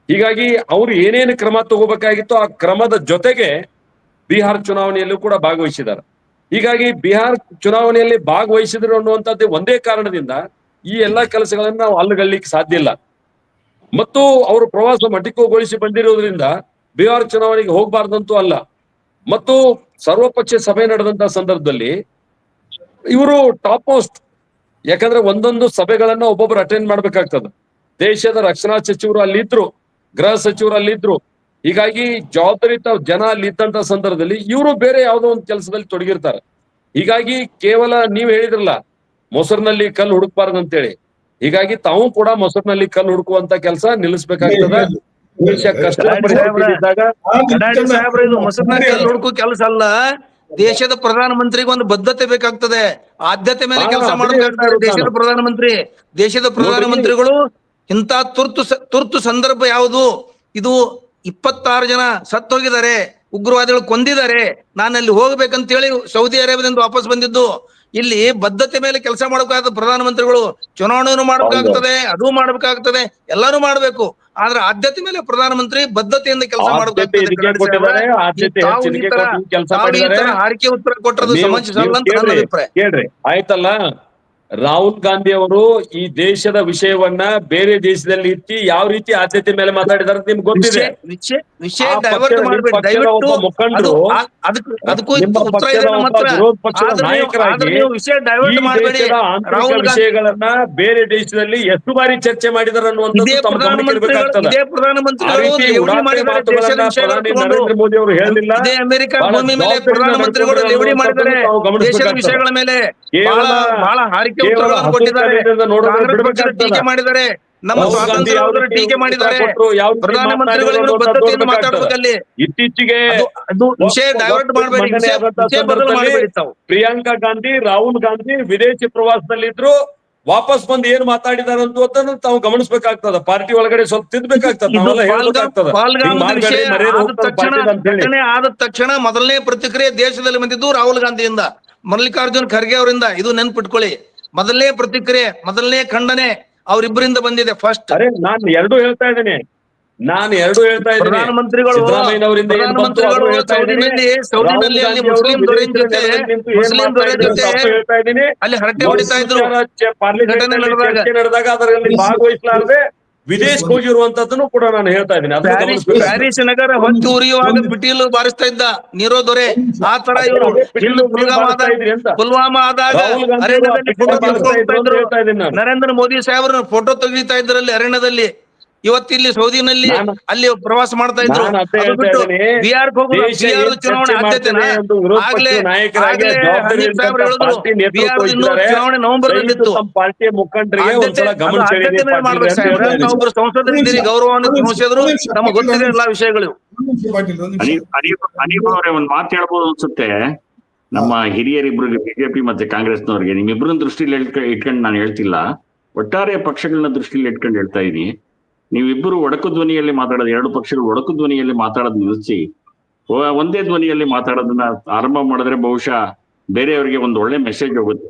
ಹೀಗಾಗಿ ಅವರು ಏನೇನು ಕ್ರಮ ತಗೋಬೇಕಾಗಿತ್ತು ಆ ಕ್ರಮದ ಜೊತೆಗೆ ಬಿಹಾರ್ ಚುನಾವಣೆಯಲ್ಲೂ ಕೂಡ ಭಾಗವಹಿಸಿದ್ದಾರೆ. ಹೀಗಾಗಿ ಬಿಹಾರ್ ಚುನಾವಣೆಯಲ್ಲಿ ಭಾಗವಹಿಸಿದ್ರು ಅನ್ನುವಂಥದ್ದು ಒಂದೇ ಕಾರಣದಿಂದ ಈ ಎಲ್ಲಾ ಕೆಲಸಗಳನ್ನ ನಾವು ಅಲ್ಲಗಳ್ಲಿಕ್ಕೆ ಸಾಧ್ಯ ಇಲ್ಲ. ಮತ್ತು ಅವರು ಪ್ರವಾಸ ಮಟಿಕೋಗೊಳಿಸಿ ಬಂದಿರೋದ್ರಿಂದ ಬಿಹಾರ್ ಚುನಾವಣೆಗೆ ಹೋಗಬಾರ್ದಂತೂ ಅಲ್ಲ. ಮತ್ತು ಸರ್ವಪಕ್ಷ ಸಭೆ ನಡೆದಂತ ಸಂದರ್ಭದಲ್ಲಿ ಇವರು ಟಾಪ್ ಮೋಸ್ಟ್, ಯಾಕಂದ್ರೆ ಒಂದೊಂದು ಸಭೆಗಳನ್ನ ಒಬ್ಬೊಬ್ರು ಅಟೆಂಡ್ ಮಾಡ್ಬೇಕಾಗ್ತದೆ. ದೇಶದ ರಕ್ಷಣಾ ಸಚಿವರು ಅಲ್ಲಿದ್ರು, ಗೃಹ ಸಚಿವರು ಅಲ್ಲಿದ್ರು. ಹೀಗಾಗಿ ಜವಾಬ್ದಾರಿತ ಜನ ಅಲ್ಲಿ ಇದ್ದಂತ ಸಂದರ್ಭದಲ್ಲಿ ಇವರು ಬೇರೆ ಯಾವುದೋ ಒಂದು ಕೆಲಸದಲ್ಲಿ ತೊಡಗಿರ್ತಾರೆ. ಹೀಗಾಗಿ ಕೇವಲ ನೀವ್ ಹೇಳಿದ್ರಲ್ಲ ಮೊಸರಿನಲ್ಲಿ ಕಲ್ಲು ಹುಡುಕ್ಬಾರ್ದು ಅಂತೇಳಿ, ಹೀಗಾಗಿ ತಾವು ಕೂಡ ಮೊಸರಿನಲ್ಲಿ ಕಲ್ಲು ಹುಡುಕುವಂತ ಕೆಲಸ ನಿಲ್ಲಿಸ್ಬೇಕಾಗ್ತದ. ದೇಶ ಕಷ್ಟ ಪರಿಸ್ಥಿತಿಯಿದ್ದಾಗ ಇದು ಮೊಸರಿನ ಕಲ್ಲು ಹುಡುಕು ಕೆಲಸ ಅಲ್ಲ, ದೇಶದ ಪ್ರಧಾನ ಮಂತ್ರಿಗೆ ಒಂದು ಬದ್ಧತೆ ಬೇಕಾಗ್ತದೆ, ಆದ್ಯತೆ ಮೇಲೆ ಕೆಲಸ ಮಾಡಬೇಕಾಗ್ತದೆ. ದೇಶದ ಪ್ರಧಾನ ಮಂತ್ರಿಗಳು ಇಂತ ತುರ್ತು ಸಂದರ್ಭ ಯಾವುದು, ಇದು 26 ಜನ ಸತ್ತೋಗಿದ್ದಾರೆ, ಉಗ್ರವಾದಿಗಳು ಕೊಂದಿದ್ದಾರೆ, ನಾನು ಅಲ್ಲಿ ಹೋಗ್ಬೇಕಂತ ಹೇಳಿ ಸೌದಿ ಅರೇಬಿಯಾದಿಂದ ವಾಪಸ್ ಬಂದಿದ್ದು. ಇಲ್ಲಿ ಬದ್ಧತೆ ಮೇಲೆ ಕೆಲಸ ಮಾಡಬೇಕಾದ ಪ್ರಧಾನಮಂತ್ರಿಗಳು ಚುನಾವಣೆಯನ್ನು ಮಾಡಬೇಕಾಗ್ತದೆ, ಅದು ಮಾಡಬೇಕಾಗ್ತದೆ, ಎಲ್ಲಾನು ಮಾಡ್ಬೇಕು. ಆದ್ರೆ ಆದ್ಯತೆ ಮೇಲೆ ಪ್ರಧಾನಮಂತ್ರಿ ಬದ್ಧತೆಯಿಂದ ಕೆಲಸ ಮಾಡಬೇಕಾಗ್ತದೆ. ಹಾರಿಕೆ ಉತ್ತರ ಕೊಟ್ಟದ್ದು ಸಮಾಜ ಅಂತ ನನ್ನ ಅಭಿಪ್ರಾಯ. ಕೇಳ್ರಿ ಆಯ್ತಲ್ಲ, ರಾಹುಲ್ ಗಾಂಧಿ ಅವರು ಈ ದೇಶದ ವಿಷಯವನ್ನ ಬೇರೆ ದೇಶದಲ್ಲಿ ಇಟ್ಟು ಯಾವ ರೀತಿ ಆದ್ಯತೆ ಮೇಲೆ ಮಾತಾಡಿದಾರೆ ನಿಮ್ಗೆ ಗೊತ್ತಿದೆ. ವಿಷಯ ಡೈವರ್ಟ್ ಮಾಡಬೇಡಿ ದಯವಿಟ್ಟು. ಮುಖಂಡರು ಅದಕ್ಕೂ ಉತ್ತರ ಇದೆ ನಮ್ಮ ಹತ್ರ. ವಿರೋಧ ಪಕ್ಷದ ನಾಯಕರಾಗಿ ವಿಷಯ ಡೈವರ್ಟ್ ಮಾಡಬೇಡಿ. ಆಂತರಿಕ ವಿಷಯಗಳನ್ನ ಬೇರೆ ದೇಶದಲ್ಲಿ ಎಷ್ಟು ಬಾರಿ ಚರ್ಚೆ ಮಾಡಿದಾರೆ ಅನ್ನುವಂಥದ್ದು ತಮ್ಮ ಗಮನಕ್ಕೆ ಇರಬೇಕಾಗ್ತದೆ. ಇದೇ ಪ್ರಧಾನಮಂತ್ರಿಗಳು ನರೇಂದ್ರ ಮೋದಿ ಅವರು ಹೇಳಿಲ್ಲ, ಇದೇ ಅಮೆರಿಕ ಭೂಮಿ ಮೇಲೆ ಪ್ರಧಾನಮಂತ್ರಿಗಳು ಲೇವಡಿ ಮಾಡಿದ್ದಾರೆ ದೇಶದ ವಿಷಯಗಳ ಮೇಲೆ. ಬಹಳ ಹಾರಿಕೆ ಉತ್ತರಗಳನ್ನು ಕೊಟ್ಟಿದ್ದಾರೆ, ಟೀಕೆ ಮಾಡಿದ್ದಾರೆ, ನಮ್ಮ ಸ್ವಾತಂತ್ರ್ಯ ಟೀಕೆ ಮಾಡಿದ್ದಾರೆ. ಪ್ರಧಾನಮಂತ್ರಿಗಳು ಬದ್ಧತೆಯನ್ನು ಮಾತಾಡಬೇಕಲ್ಲಿ. ಇತ್ತೀಚೆಗೆ ವಿಷಯ ಡೈವರ್ಟ್ ಮಾಡಬೇಡಿ, ವಿಷಯ ಬದಲು ಮಾಡಬೇಡಿ ತಾವು. ಪ್ರಿಯಾಂಕಾ ಗಾಂಧಿ, ರಾಹುಲ್ ಗಾಂಧಿ ವಿದೇಶಿ ಪ್ರವಾಸದಲ್ಲಿದ್ರು, ವಾಪಸ್ ಬಂದು ಏನ್ ಮಾತಾಡಿದಾರೆ ಅಂತ ತಾವು ಗಮನಿಸಬೇಕಾಗ್ತದ. ಪಾರ್ಟಿ ಒಳಗಡೆ ಸ್ವಲ್ಪ ತಿದ್ದಬೇಕಾಗ್ತದೆ, ಆದ ತಕ್ಷಣ ಮೊದಲನೇ ಪ್ರತಿಕ್ರಿಯೆ ದೇಶದಲ್ಲಿ ಬಂದಿದ್ದು ರಾಹುಲ್ ಗಾಂಧಿಯಿಂದ, ಮಲ್ಲಿಕಾರ್ಜುನ್ ಖರ್ಗೆ ಅವರಿಂದ. ಇದು ನೆನ್ಪಿಟ್ಕೊಳ್ಳಿ, ಮೊದಲನೇ ಪ್ರತಿಕ್ರಿಯೆ, ಮೊದಲನೇ ಖಂಡನೆ ಅವರಿಬ್ಬರಿಂದ ಬಂದಿದೆ. ಫಸ್ಟ್ ನಾನು ಎರಡು ಹೇಳ್ತಾ ಇದ್ದೇನೆ, ಪ್ರಧಾನಮಂತ್ರಿಗಳು ಅಲ್ಲಿ ಹರಟೆ ಹೊಡಿತಾ ಇದ್ರು, ನಡೆದಾಗ ಅದರಲ್ಲಿ ಭಾಗವಹಿಸಲಾರದೆ ವಿದೇಶಕ್ಕೆ ಹೋಗಿರುವಂತದ್ದನ್ನು ಕೂಡ ನಾನು ಹೇಳ್ತಾ ಇದ್ದೀನಿ. ಪ್ಯಾರಿಸ್ ನಗರ ಹೊತ್ತಿ ಉರಿಯುವಾಗ ಪಿಟೀಲು ಬಾರಿಸ್ತಾ ಇದ್ದ ನೀರವ್ ದೊರೆ, ಆ ತರ ಇವರು ಪುಲ್ವಾಮಾ ಆದಾಗ ಅರಣ್ಯದಲ್ಲಿ ನರೇಂದ್ರ ಮೋದಿ ಸಾಹೇಬ್ರ ಫೋಟೋ ತೆಗಿತಾ ಇದ್ರಲ್ಲಿ ಅರಣ್ಯದಲ್ಲಿ. ಇವತ್ತಿಲ್ಲಿ ಸೌದಿನಲ್ಲಿ ಅಲ್ಲಿ ಪ್ರವಾಸ ಮಾಡ್ತಾ ಇದ್ರು. ಬಿಹಾರ್ ಚುನಾವಣೆ ಆದ್ಯತೆನಾ? ಚುನಾವಣೆ ನವೆಂಬರ್ನಲ್ಲಿತ್ತು. ಒಬ್ಬರು ಸಂಸದರಿದ್ದೀರಿ, ಗೌರವಾನ್ವಿತ ಸಂಸದರು, ನಮಗೆ ಗೊತ್ತಿದೆ ಎಲ್ಲಾ ವಿಷಯಗಳು. ಒಂದ್ ಮಾತು ಹೇಳ್ಬೋದು ಅನ್ಸುತ್ತೆ. ನಮ್ಮ ಹಿರಿಯರಿಬ್ರು ಬಿಜೆಪಿ ಮತ್ತೆ ಕಾಂಗ್ರೆಸ್ನವ್ರಿಗೆ, ನಿಮ್ಮಿಬ್ರನ್ನ ದೃಷ್ಟಿಲಿ ಇಟ್ಕೊಂಡು ನಾನು ಹೇಳ್ತಿಲ್ಲ, ಒಟ್ಟಾರೆ ಪಕ್ಷಗಳನ್ನ ದೃಷ್ಟಿಲಿ ಇಟ್ಕೊಂಡು ಹೇಳ್ತಾ ಇದೀನಿ. ನೀವಿಬ್ಬರು ಒಡಕು ಧ್ವನಿಯಲ್ಲಿ ಮಾತಾಡೋದು, ಎರಡು ಪಕ್ಷಗಳು ಒಡಕು ಧ್ವನಿಯಲ್ಲಿ ಮಾತಾಡೋದು ನಿಲ್ಲಿಸಿ ಒಂದೇ ಧ್ವನಿಯಲ್ಲಿ ಮಾತಾಡೋದನ್ನ ಆರಂಭ ಮಾಡಿದ್ರೆ ಬಹುಶಃ ಬೇರೆಯವರಿಗೆ ಒಂದು ಒಳ್ಳೆ ಮೆಸೇಜ್ ಹೋಗುತ್ತೆ.